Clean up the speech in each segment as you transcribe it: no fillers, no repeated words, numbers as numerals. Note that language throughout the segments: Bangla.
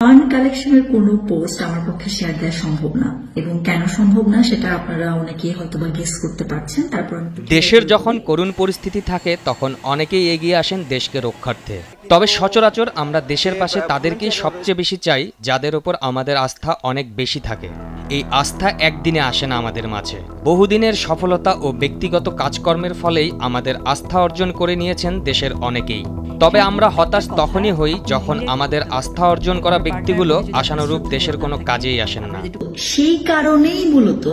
ফান্ড কালেকশনের কোনো পোস্ট আমার পক্ষে শেয়ার দেওয়া সম্ভব না, এবং কেন সম্ভব না সেটা আপনারা অনেকেই হয়তো বা গেস করতে পারছেন। তারপর দেশের যখন করুণ পরিস্থিতি থাকে তখন অনেকেই এগিয়ে আসেন দেশকে রক্ষার্থে। তবে সচরাচর আমরা দেশের পাশে তাদেরকেই সবচেয়ে বেশি চাই যাদের ওপর আমাদের আস্থা অনেক বেশি থাকে। এই আস্থা একদিনে আসে না আমাদের মাঝে, বহুদিনের সফলতা ও ব্যক্তিগত কাজকর্মের ফলেই আমাদের আস্থা অর্জন করে নিয়েছেন দেশের অনেকেই। তবে আমরা হতাশ তখনই হই যখন আমাদের আস্থা অর্জন করা ব্যক্তিগুলো আশানুরূপ দেশের কোনো কাজেই আসেন না। সেই কারণেই মূলত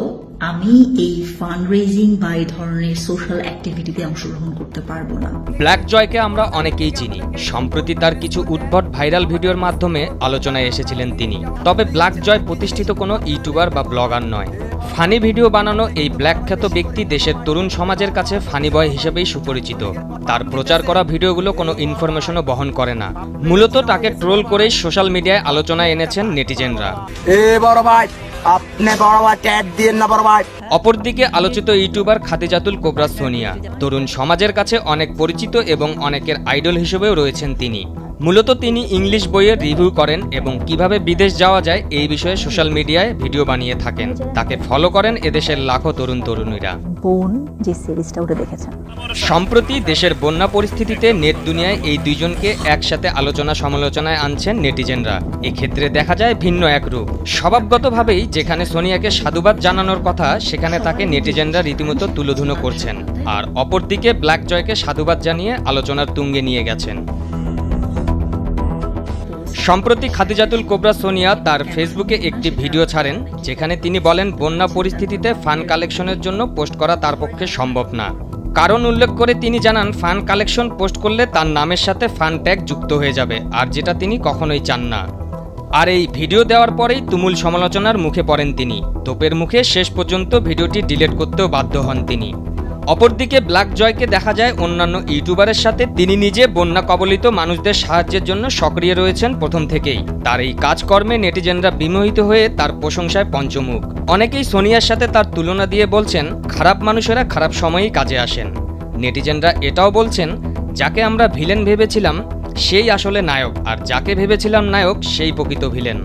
আমি এই ফান্ড রেজিং বা এই ধরনের সোশ্যাল অ্যাক্টিভিটিতে অংশগ্রহণ করতে পারবো না। ব্ল্যাক জয়কে আমরা অনেকেই চিনি। সম্প্রতি তার কিছু উদ্ভট ভাইরাল ভিডিওর মাধ্যমে আলোচনায় এসেছিলেন তিনি। তবে ব্ল্যাক জয় প্রতিষ্ঠিত কোনো ইউটিউবার বা ব্লগার নয়। ফানি ভিডিও বানানো এই ব্ল্যাক খ্যাত ব্যক্তি দেশের তরুণ সমাজের কাছে ফানি বয় হিসেবেই সুপরিচিত। তার প্রচার করা ভিডিওগুলো কোনো ইনফরমেশনও বহন করে না। মূলত তাকে ট্রোল করেই সোশ্যাল মিডিয়ায় আলোচনায় এনেছেন নেটিজেনরা। অপরদিকে আলোচিত ইউটিউবার খাদিজাতুল কোবরা সোনিয়া তরুণ সমাজের কাছে অনেক পরিচিত এবং অনেকের আইডল হিসেবেও রয়েছেন তিনি। মূলত তিনি ইংলিশ বইয়ের রিভিউ করেন এবং কিভাবে বিদেশ যাওয়া যায় এই বিষয়ে সোশ্যাল মিডিয়ায় ভিডিও বানিয়ে থাকেন। তাকে ফলো করেন এদেশের লাখো তরুণ তরুণীরা। সম্প্রতি দেশের বন্যা পরিস্থিতিতে নেট দুনিয়ায় এই দুইজনকে একসাথে আলোচনা সমালোচনায় আনছেন নেটিজেনরা। এক্ষেত্রে দেখা যায় ভিন্ন এক রূপ। স্বভাবগতভাবেই যেখানে সোনিয়াকে সাধুবাদ জানানোর কথা সেখানে তাকে নেটিজেনরা রীতিমতো তুলোধুনো করছেন, আর অপরদিকে ব্ল্যাক জয়কে সাধুবাদ জানিয়ে আলোচনার তুঙ্গে নিয়ে গেছেন। সম্প্রতি খাদিজাতুল কোবরা সোনিয়া তার ফেসবুকে একটি ভিডিও ছাড়েন যেখানে তিনি বলেন বন্যা পরিস্থিতিতে ফান্ড কালেকশনের জন্য পোস্ট করা তার পক্ষে সম্ভব না। কারণ উল্লেখ করে তিনি জানান ফান্ড কালেকশন পোস্ট করলে তার নামের সাথে ফান্ড ট্যাগ যুক্ত হয়ে যাবে, আর যেটা তিনি কখনোই চান না। আর এই ভিডিও দেওয়ার পরেই তুমুল সমালোচনার মুখে পড়েন তিনি। তোপের মুখে শেষ পর্যন্ত ভিডিওটি ডিলিট করতেও বাধ্য হন তিনি। অপরদিকে ব্ল্যাক জয়কে দেখা যায় অন্যান্য ইউটিউবারের সাথে তিনি নিজে বন্যা কবলিত মানুষদের সাহায্যের জন্য সক্রিয় রয়েছেন প্রথম থেকেই। তার এই কাজকর্মে নেটিজেনরা বিমোহিত হয়ে তার প্রশংসায় পঞ্চমুখ। অনেকেই সোনিয়ার সাথে তার তুলনা দিয়ে বলছেন খারাপ মানুষেরা খারাপ সময়েই কাজে আসেন। নেটিজেনরা এটাও বলছেন যাকে আমরা ভিলেন ভেবেছিলাম সেই আসলে নায়ক, আর যাকে ভেবেছিলাম নায়ক সেই প্রকৃত ভিলেন।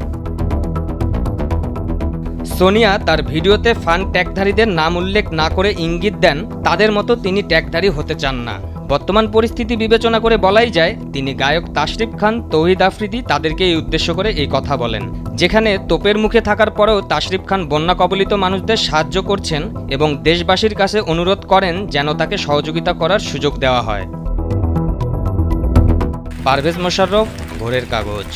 সোনিয়া তার ভিডিওতে ফান্ড ট্যাগধারীদের নাম উল্লেখ না করে ইঙ্গিত দেন তাদের মতো তিনি ট্যাগধারী হতে চান না। বর্তমান পরিস্থিতি বিবেচনা করে বলাই যায় তিনি গায়ক তাশরিফ খান, তৌহিদ আফ্রিদি তাদেরকে এই উদ্দেশ্য করে এই কথা বলেন, যেখানে তোপের মুখে থাকার পরেও তাশরিফ খান বন্যা কবলিত মানুষদের সাহায্য করছেন এবং দেশবাসীর কাছে অনুরোধ করেন যেন তাকে সহযোগিতা করার সুযোগ দেওয়া হয়। পারভেজ মোশাররফ, ভোরের কাগজ।